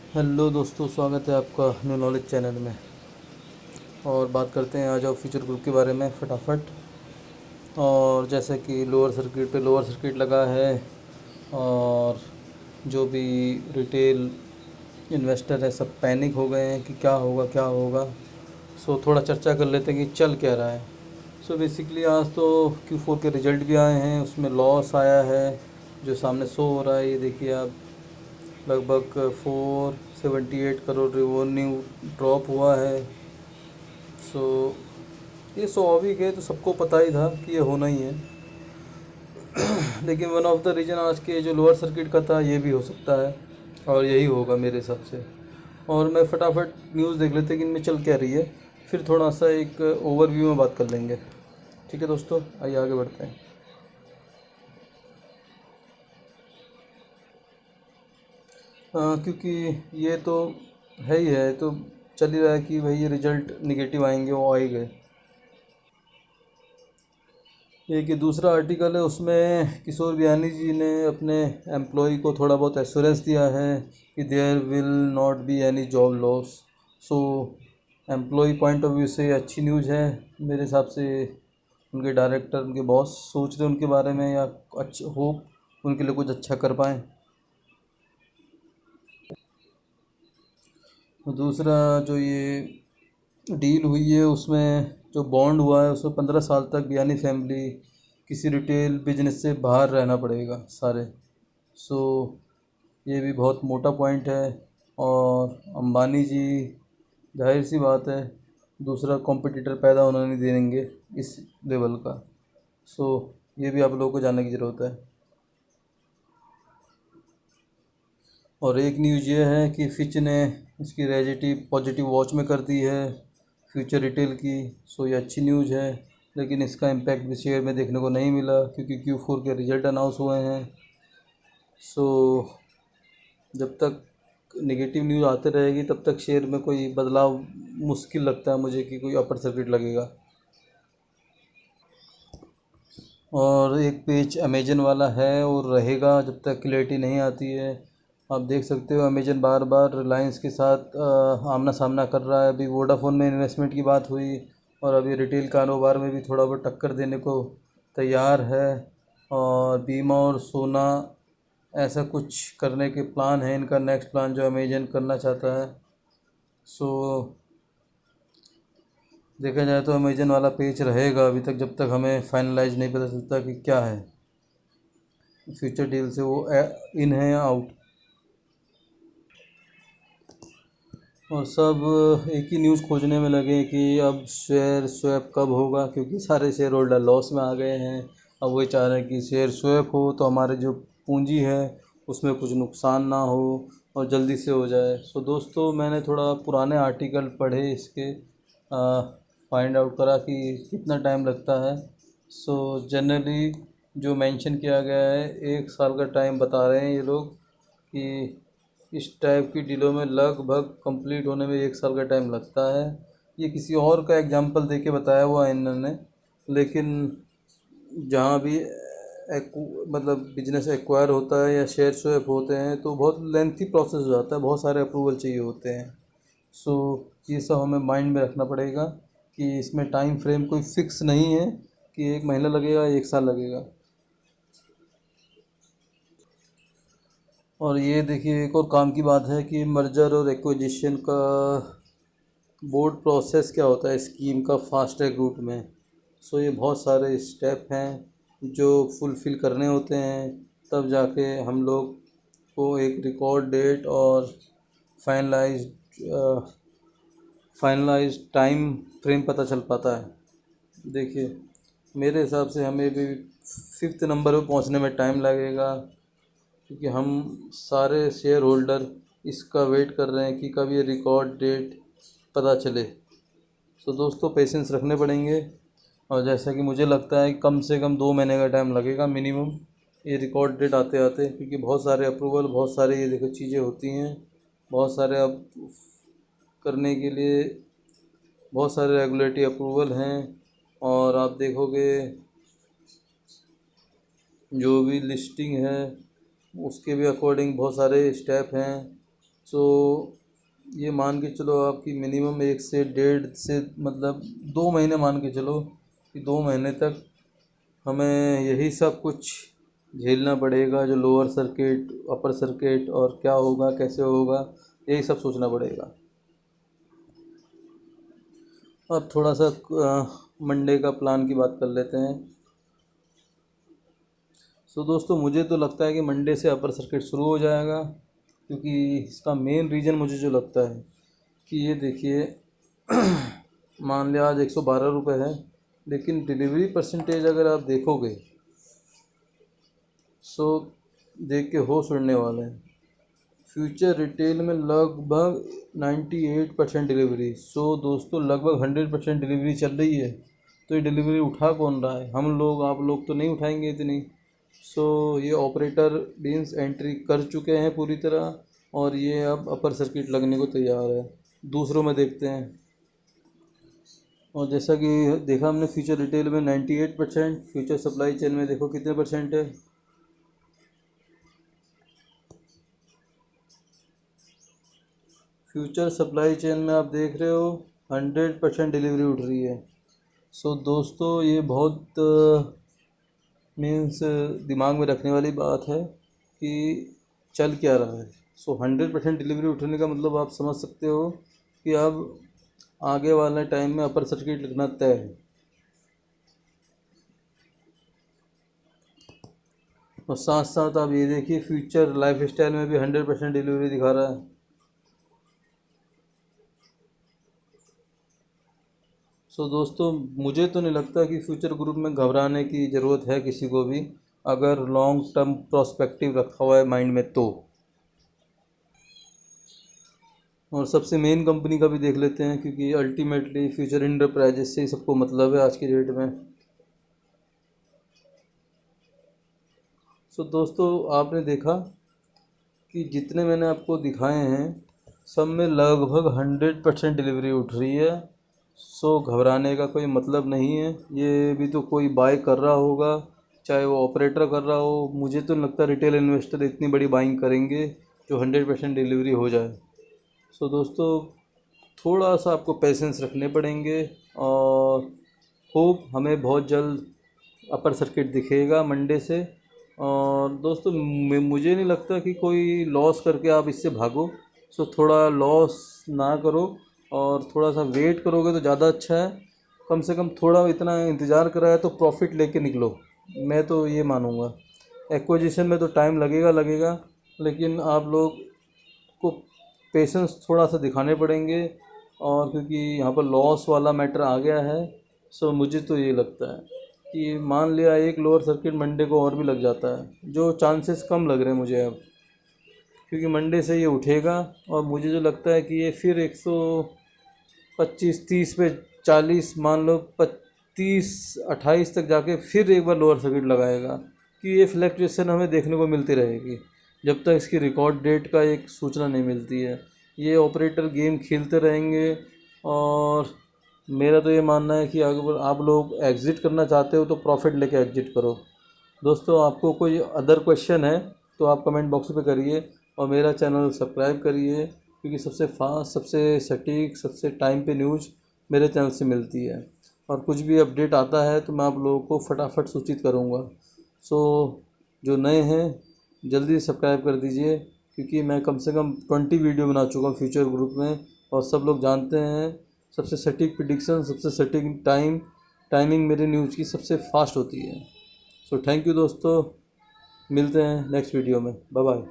Hello दोस्तों, स्वागत है आपका न्यू नॉलेज चैनल में। और बात करते हैं आ जाओ फ्यूचर ग्रुप के बारे में फटाफट। और जैसे कि लोअर सर्किट लगा है, और जो भी रिटेल इन्वेस्टर है सब पैनिक हो गए हैं कि क्या होगा क्या होगा। सो थोड़ा चर्चा कर लेते हैं कि चल क्या रहा है। सो बेसिकली आज तो Q4 के रिजल्ट भी आए हैं, उसमें लॉस आया है जो सामने शो हो रहा है। ये देखिए आप, लगभग 478 करोड़ रेवेन्यू ड्रॉप हुआ है। सो ये स्वाभाविक है, तो सबको पता ही था कि ये होना ही है। लेकिन वन ऑफ द रीज़न आज के जो लोअर सर्किट का था, ये भी हो सकता है और यही होगा मेरे हिसाब से। और मैं फटाफट न्यूज़ देख लेते हैं कि इनमें चल क्या रही है, फिर थोड़ा सा एक ओवरव्यू में बात कर लेंगे। ठीक है दोस्तों, आइए आगे बढ़ते हैं। क्योंकि ये तो है ही है, तो चल ही रहा है कि भाई ये रिजल्ट निगेटिव आएंगे, वो आ ही गए। एक ये दूसरा आर्टिकल है, उसमें किशोर बियानी जी ने अपने एम्प्लॉय को थोड़ा बहुत एश्योरेंस दिया है कि there will not be any job loss. So employee point of view से अच्छी न्यूज़ है मेरे हिसाब से। उनके डायरेक्टर, उनके बॉस सोच रहे हैं उनके बारे में, या अच्छा होप उनके लिए कुछ अच्छा कर पाएँ। दूसरा जो ये डील हुई है, उसमें जो बॉन्ड हुआ है उसमें 15 साल तक बियानी फैमिली किसी रिटेल बिजनेस से बाहर रहना पड़ेगा सारे। सो ये भी बहुत मोटा पॉइंट है। और अंबानी जी, जाहिर सी बात है, दूसरा कॉम्पिटिटर पैदा होने नहीं देंगे इस लेवल का। सो ये भी आप लोगों को जानने की ज़रूरत है। और एक न्यूज़ ये है कि फिच ने इसकी रेटिंग पॉजिटिव वॉच में कर दी है फ्यूचर रिटेल की। सो ये अच्छी न्यूज़ है, लेकिन इसका इम्पैक्ट भी शेयर में देखने को नहीं मिला क्योंकि Q4 के रिजल्ट अनाउंस हुए हैं। सो जब तक नेगेटिव न्यूज़ आते रहेगी तब तक शेयर में कोई बदलाव मुश्किल लगता है मुझे कि कोई अपर सर्किट लगेगा। और एक पेज अमेजन वाला है और रहेगा जब तक क्लैरिटी नहीं आती है। आप देख सकते हो अमेजन बार बार रिलायंस के साथ आमना सामना कर रहा है। अभी वोडाफोन में इन्वेस्टमेंट की बात हुई, और अभी रिटेल कारोबार में भी थोड़ा बहुत टक्कर देने को तैयार है। और बीमा और सोना, ऐसा कुछ करने के प्लान है इनका, नेक्स्ट प्लान जो अमेजन करना चाहता है। सो देखा जाए तो अमेजन वाला पेज रहेगा अभी तक, जब तक हमें फाइनलाइज नहीं पता चलता कि क्या है फ्यूचर डील से वो इन है या आउट। और सब एक ही न्यूज़ खोजने में लगे कि अब शेयर स्वैप कब होगा, क्योंकि सारे शेयर होल्डर लॉस में आ गए हैं। अब वही चाह रहे हैं कि शेयर स्वैप हो तो हमारे जो पूंजी है उसमें कुछ नुकसान ना हो और जल्दी से हो जाए। सो दोस्तों, मैंने थोड़ा पुराने आर्टिकल पढ़े इसके, फाइंड आउट करा कि कितना टाइम लगता है। सो जनरली जो मेंशन किया गया है, 1 साल का टाइम बता रहे हैं ये लोग कि इस टाइप की डीलों में लगभग कंप्लीट होने में 1 साल का टाइम लगता है। ये किसी और का एग्जांपल देके बताया हुआ है इन्होंने, लेकिन जहाँ भी मतलब बिजनेस एक्वायर होता है या शेयर स्वैप होते हैं तो बहुत लेंथी प्रोसेस हो जाता है, बहुत सारे अप्रूवल चाहिए होते हैं। सो ये सब हमें माइंड में रखना पड़ेगा कि इसमें टाइम फ्रेम कोई फिक्स नहीं है कि 1 महीना लगेगा 1 साल लगेगा। और ये देखिए, एक और काम की बात है कि मर्जर और एक्विजिशन का बोर्ड प्रोसेस क्या होता है स्कीम का फास्ट ट्रैक रूट में। सो ये बहुत सारे स्टेप हैं जो फुलफ़िल करने होते हैं, तब जाके हम लोग को एक रिकॉर्ड डेट और फाइनलाइज फाइनलाइज टाइम फ्रेम पता चल पाता है। देखिए, मेरे हिसाब से हमें भी 5th नंबर पे पहुंचने में टाइम लगेगा, क्योंकि हम सारे शेयर होल्डर इसका वेट कर रहे हैं कि कब ये रिकॉर्ड डेट पता चले। तो दोस्तों, पेशेंस रखने पड़ेंगे। और जैसा कि मुझे लगता है कि कम से कम 2 महीने का टाइम लगेगा मिनिमम ये रिकॉर्ड डेट आते आते, क्योंकि बहुत सारे अप्रूवल, बहुत सारे ये देखो चीज़ें होती हैं, बहुत सारे अब करने के लिए बहुत सारे रेगुलेटरी अप्रूवल हैं। और आप देखोगे जो भी लिस्टिंग है उसके भी अकॉर्डिंग बहुत सारे स्टेप हैं। सो ये मान के चलो आपकी मिनिमम 1 से 1.5 से मतलब 2 महीने मान के चलो कि 2 महीने तक हमें यही सब कुछ झेलना पड़ेगा, जो लोअर सर्किट, अपर सर्किट और क्या होगा, कैसे होगा, यही सब सोचना पड़ेगा। अब थोड़ा सा मंडे का प्लान की बात कर लेते हैं। सो दोस्तों, मुझे तो लगता है कि मंडे से अपर सर्किट शुरू हो जाएगा, क्योंकि इसका मेन रीज़न मुझे जो लगता है कि ये देखिए मान लिया आज 112 रुपये है, लेकिन डिलीवरी परसेंटेज अगर आप देखोगे सो देख के होश उड़ने वाले हैं। फ्यूचर रिटेल में लगभग 98% डिलीवरी। सो दोस्तों, लगभग 100% डिलीवरी चल रही है। तो ये डिलीवरी उठा कौन रहा है? हम लोग, आप लोग तो नहीं उठाएंगे इतनी। सो ये ऑपरेटर बीन्स एंट्री कर चुके हैं पूरी तरह, और ये अब अपर सर्किट लगने को तैयार है। दूसरों में देखते हैं। और जैसा कि देखा हमने फ्यूचर रिटेल में 98%, फ्यूचर सप्लाई चेन में देखो कितने परसेंट है। फ्यूचर सप्लाई चेन में आप देख रहे हो 100% डिलीवरी उठ रही है। सो दोस्तों, ये बहुत मीन्स दिमाग में रखने वाली बात है कि चल क्या रहा है। सो 100% डिलीवरी उठने का मतलब आप समझ सकते हो कि अब आगे वाले टाइम में अपर सर्किट लगना तय है। और साथ साथ आप ये देखिए, फ्यूचर लाइफ स्टाइल में भी 100% डिलीवरी दिखा रहा है। सो दोस्तों, मुझे तो नहीं लगता कि फ्यूचर ग्रुप में घबराने की ज़रूरत है किसी को भी, अगर लॉन्ग टर्म प्रोस्पेक्टिव रखा हुआ है माइंड में तो। और सबसे मेन कंपनी का भी देख लेते हैं, क्योंकि अल्टीमेटली फ्यूचर इंटरप्राइजेस से ही सबको मतलब है आज की डेट में। सो दोस्तों, आपने देखा कि जितने मैंने आपको दिखाए हैं सब में लगभग 100% डिलीवरी उठ रही है। सो घबराने का कोई मतलब नहीं है। ये भी तो कोई बाय कर रहा होगा, चाहे वो ऑपरेटर कर रहा हो। मुझे तो लगता है रिटेल इन्वेस्टर इतनी बड़ी बाइंग करेंगे जो 100% डिलीवरी हो जाए। सो दोस्तों, थोड़ा सा आपको पेशेंस रखने पड़ेंगे, और होप हमें बहुत जल्द अपर सर्किट दिखेगा मंडे से। और दोस्तों, मुझे नहीं लगता कि कोई लॉस करके आप इससे भागो। सो थोड़ा लॉस ना करो, और थोड़ा सा वेट करोगे तो ज़्यादा अच्छा है। कम से कम थोड़ा इतना इंतज़ार करा है तो प्रॉफिट लेके निकलो, मैं तो ये मानूँगा। एक्विजिशन में तो टाइम लगेगा, लेकिन आप लोग को पेशेंस थोड़ा सा दिखाने पड़ेंगे, और क्योंकि यहाँ पर लॉस वाला मैटर आ गया है। सो मुझे तो ये लगता है कि मान लिया एक लोअर सर्किट मंडे को और भी लग जाता है, जो चांसेस कम लग रहे हैं मुझे अब, क्योंकि मंडे से ये उठेगा। और मुझे जो लगता है कि ये फिर 125 30 पे 40 मान लो 25 28 तक जाके फिर एक बार लोअर सर्किट लगाएगा, कि ये फ्लक्चुएशन हमें देखने को मिलती रहेगी जब तक इसकी रिकॉर्ड डेट का एक सूचना नहीं मिलती है। ये ऑपरेटर गेम खेलते रहेंगे, और मेरा तो ये मानना है कि अगर आप लोग एग्ज़िट करना चाहते हो तो प्रॉफिट लेके एग्ज़िट करो। दोस्तों, आपको कोई अदर क्वेश्चन है तो आप कमेंट बॉक्स पे करिए, और मेरा चैनल सब्सक्राइब करिए, क्योंकि सबसे फास्ट, सबसे सटीक, सबसे टाइम पे न्यूज़ मेरे चैनल से मिलती है। और कुछ भी अपडेट आता है तो मैं आप लोगों को फटाफट सूचित करूँगा। सो जो नए हैं जल्दी सब्सक्राइब कर दीजिए, क्योंकि मैं कम से कम 20 वीडियो बना चुका हूँ फ्यूचर ग्रुप में, और सब लोग जानते हैं सबसे सटीक प्रिडिक्शन, सबसे सटीक टाइमिंग मेरे न्यूज़ की सबसे फास्ट होती है। सो थैंक यू दोस्तों, मिलते हैं नेक्स्ट वीडियो में। Bye bye.